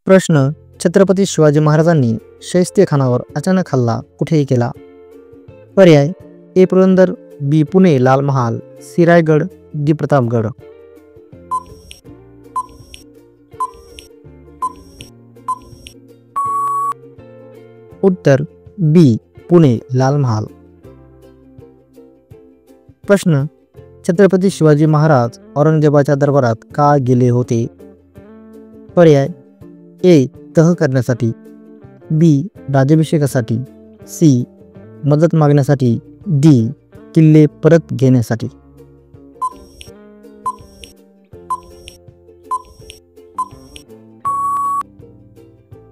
प्रश्न, छत्रपती शिवाजी महाराजांनी शाहिस्तेखानावर अचानक हल्ला कुठेही केला? पर्याय ए पुरंदर, बी पुणे लाल महाल, सी रायगड, डी प्रतापगड. उत्तर बी पुणे लाल महाल. प्रश्न, छत्रपती शिवाजी महाराज औरंगजेबाच्या दरबारात का गेले होते? पर्याय ए तह करण्यासाठी, बी राज्याभिषेकासाठी, सी मदत मागण्यासाठी, डी किल्ले परत घेण्यासाठी.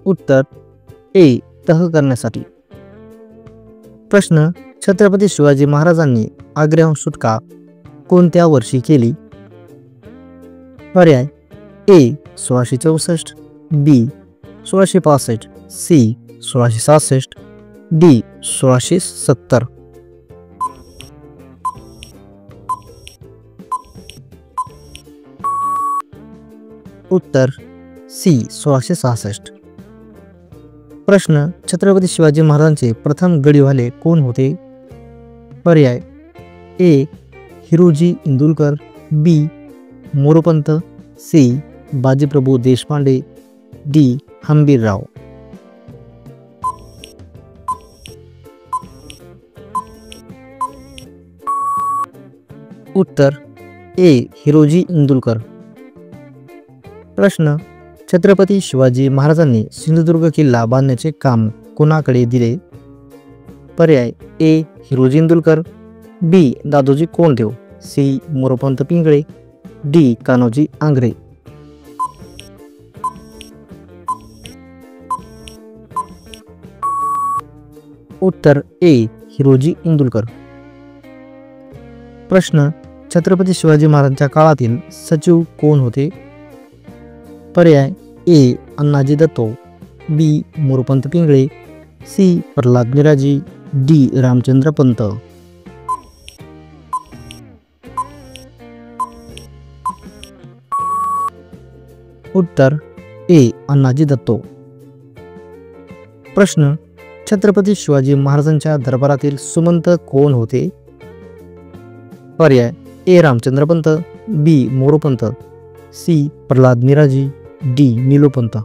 उत्तर ए तह करण्यासाठी. प्रश्न, छत्रपती शिवाजी महाराजांनी आग्र्याहून सुटका कोणत्या वर्षी केली? पर्याय ए 1664, बी 1665, सी 1666, डी 1670. उत्तर सी 1666. प्रश्न, छत्रपती शिवाजी महाराजांचे प्रथम गडीवाले कोण होते? पर्याय ए हिरोजी इंदुलकर, बी मोरोपंत, सी बाजीप्रभू देशपांडे, डी हंबीरराव. उत्तर ए हिरोजी इंदुलकर. प्रश्न, छत्रपती शिवाजी महाराजांनी सिंधुदुर्ग किल्ला बांधण्याचे काम कोणाकडे दिले? पर्याय ए हिरोजी इंदुलकर, बी दादोजी कोंडदेव, सी मोरोपंत पिंगळे, डी कान्होजी आंग्रे. उत्तर ए हिरोजी इंदुलकर. प्रश्न, छत्रपती शिवाजी महाराजांच्या काळातील सचिव कोण होते? पर्याय ए अण्णाजी दत्तो, बी मोरोपंत पिंगळे, सी प्रल्हाद मिराजी, डी रामचंद्र पंत. उत्तर ए अण्णाजी दत्तो. प्रश्न, छत्रपती शिवाजी महाराजांच्या दरबारातील सुमंत कोण होते? पर्याय A Ramchandra Pant, B Moropant, C Pralhad Miraji, D Nilopant.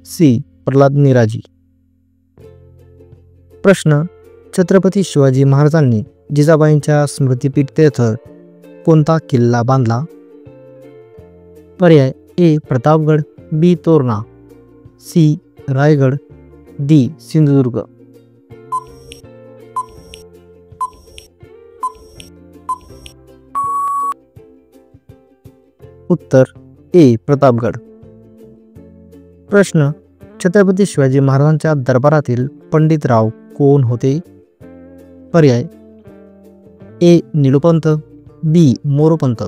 C Pralhad Miraji. प्रश्न, छत्रपती शिवाजी महाराजांनी जिजाबाईंच्या स्मृतिपीठ तीर्थ कोणता किल्ला बांधला? पर्याय ए प्रतापगड, बी तोरणा, सी रायगड, डी सिंधुदुर्ग. उत्तर ए प्रतापगड. प्रश्न, छत्रपती शिवाजी महाराजांच्या दरबारातील पंडितराव कोण होते? पर्याय ए निलोपंत, बी मोरोपंत,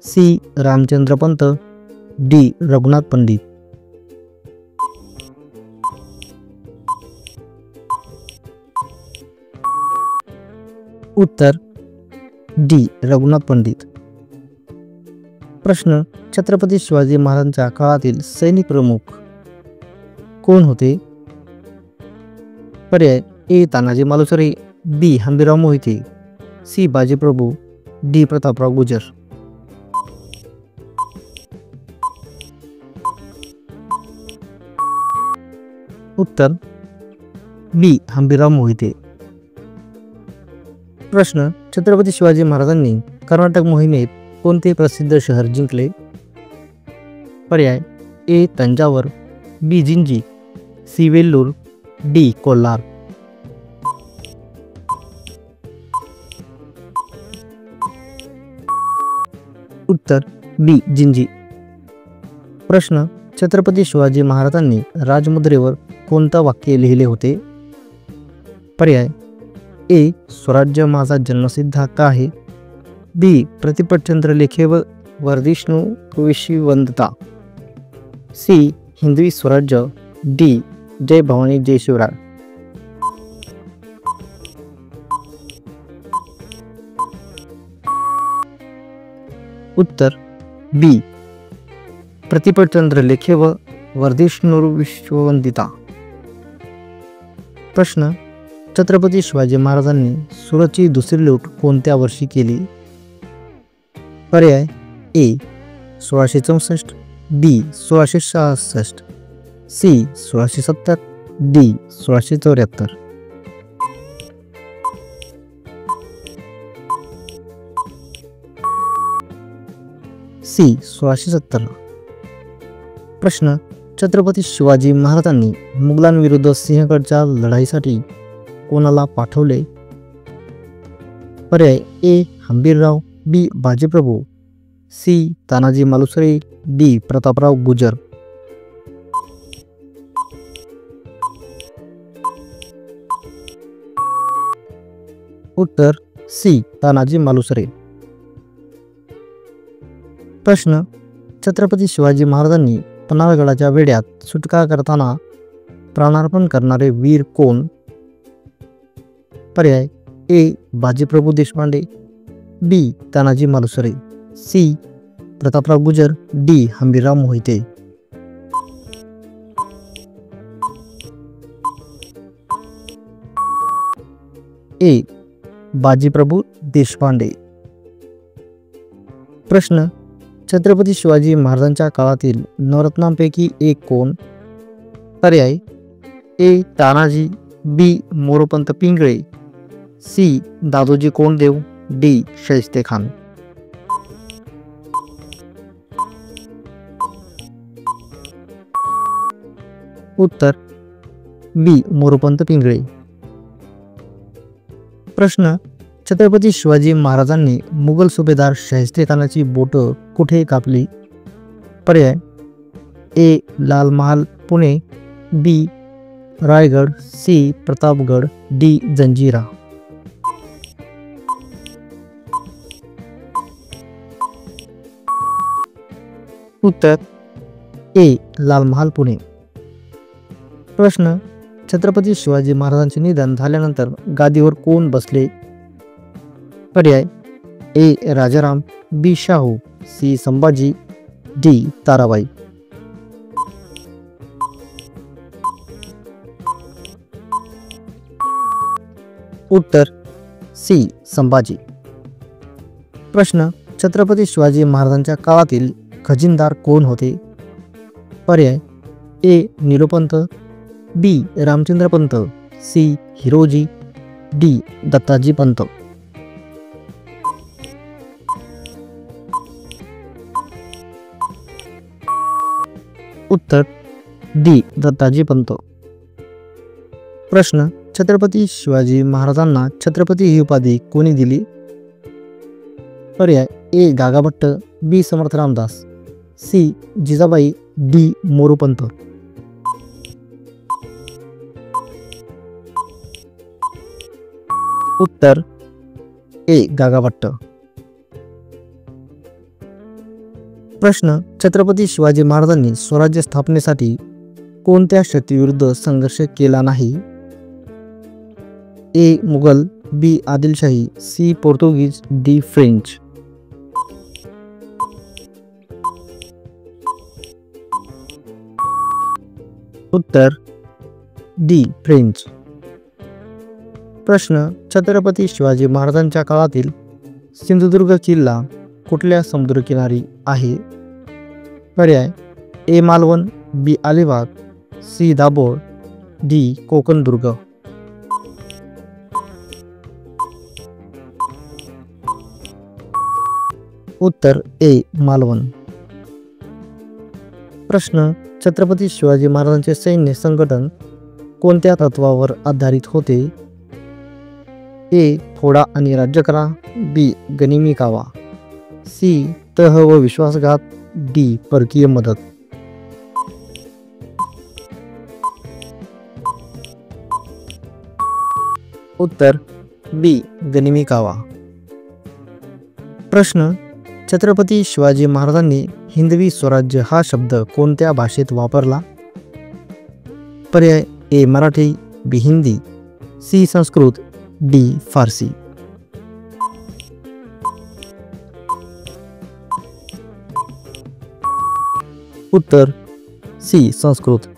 सी रामचंद्र पंत, डी रघुनाथ पंडित. उत्तर डी रघुनाथ पंडित. प्रश्न, छत्रपती शिवाजी महाराजांच्या काळातील सैनिक प्रमुख कोण होते? पर्याय ए तानाजी मालुसरे, बी हंबीरराव मोहिते, सी बाजीप्रभू, डी प्रतापराव गुजर. उत्तर बी हंबीरराव मोहिते. प्रश्न, छत्रपती शिवाजी महाराजांनी कर्नाटक मोहिमेत कोणते प्रसिद्ध शहर जिंकले? पर्याय ए तंजावर, बी जिंजी, सी वेल्लूर, डी कोल्हार. उत्तर बी जिंजी. प्रश्न, छत्रपती शिवाजी महाराजांनी राजमुद्रेवर कोणतं वाक्य लिहिले होते? पर्याय ए स्वराज्य माझा जन्मसिद्ध हक्क आहे, बी प्रतिपटचंद्र लेखेव वर्धिष्णू विशिवंतता, सी हिंदवी स्वराज्य, डी जय भवानी जय शिवराय. उत्तर बी प्रतिपचंद्र लेखे व वर्धिष्णुर विश्ववंदिता. प्रश्न छत्रपती शिवाजी महाराजांनी सुरतची दुसरी लूट कोणत्या वर्षी केली? पर्याय ए 1664, बी 1666, सी 1670, डी 1674. सी 1670. प्रश्न छत्रपती शिवाजी महाराजांनी मुघलांविरुद्ध सिंहगडच्या लढाईसाठी कोणाला पाठवले? पर्याय ए हंबीरराव, बी बाजीप्रभू, सी तानाजी मालुसरे, डी प्रतापराव गुजर. उत्तर सी तानाजी मालुसरे. प्रश्न छत्रपती शिवाजी महाराजांनी पन्हाळगडाच्या वेढ्यात सुटका करताना प्राणार्पण करणारे वीर कोण? पर्याय ए बाजीप्रभू देशपांडे, बी तानाजी मालुसरे, सी प्रतापराव गुजर, डी हंबीरराव मोहिते. ए बाजीप्रभू देशपांडे. प्रश्न छत्रपती शिवाजी महाराजांच्या काळातील नवरत्नांपैकी एक कोण? पर्याय ए तानाजी, बी मोरोपंत पिंगळे, सी दादोजी कोंडदेव, डी शाहिस्तेखान. उत्तर बी मोरोपंत पिंगळे. प्रश्न छत्रपती शिवाजी महाराजांनी मुघल सुभेदार शाहिस्तेखानाची बोटं कुठे कापली? पर्याय ए लाल महाल पुणे, बी रायगड, सी प्रतापगड, डी जंजिरा. उत्तर ए लाल महाल पुणे. प्रश्न छत्रपती शिवाजी महाराजांचे निधन झाल्यानंतर गादीवर कोण बसले? पर्याय ए राजाराम, बी शाहू, सी संभाजी, डी ताराबाई. उत्तर सी संभाजी. प्रश्न छत्रपती शिवाजी महाराजांच्या काळातील खजिनदार कोण होते? पर्याय ए निलोपंत, बी रामचंद्र पंत, सी हिरोजी, डी दत्ताजी पंत. उत्तर डी दत्ताजी पंत. प्रश्न छत्रपती शिवाजी महाराजांना छत्रपती ही उपाधी कोणी दिली? पर्याय ए गागाभट्ट, बी समर्थ रामदास, सी जिजाबाई, डी मोरोपंत. उत्तर ए गागाभट्ट. प्रश्न छत्रपती शिवाजी महाराजांनी स्वराज्य स्थापनेसाठी कोणत्या शक्तीविरुद्ध संघर्ष केला नाही? ए मुघल, बी आदिलशाही, सी पोर्तुगीज, डी फ्रेंच. उत्तर डी फ्रेंच. प्रश्न छत्रपती शिवाजी महाराजांच्या काळातील सिंधुदुर्ग किल्ला कुठल्या समुद्रकिनारी आहे? पर्याय ए मालवण, बी अलिबाग, सी दाभोळ, डी कोकणदुर्ग. उत्तर ए मालवण. प्रश्न छत्रपती शिवाजी महाराजांचे सैन्य संघटन कोणत्या तत्वावर आधारित होते? ए फोडा आणि राज्य करा, बी गनिमी कावा, सी तह व विश्वासघात, डी परकीय मदत. उत्तर बी गनिमी कावा. प्रश्न छत्रपती शिवाजी महाराजांनी हिंदवी स्वराज्य हा शब्द कोणत्या भाषेत वापरला? पर्याय ए मराठी, बी हिंदी, सी संस्कृत, डी फारसी. उत्तर सी संस्कृत.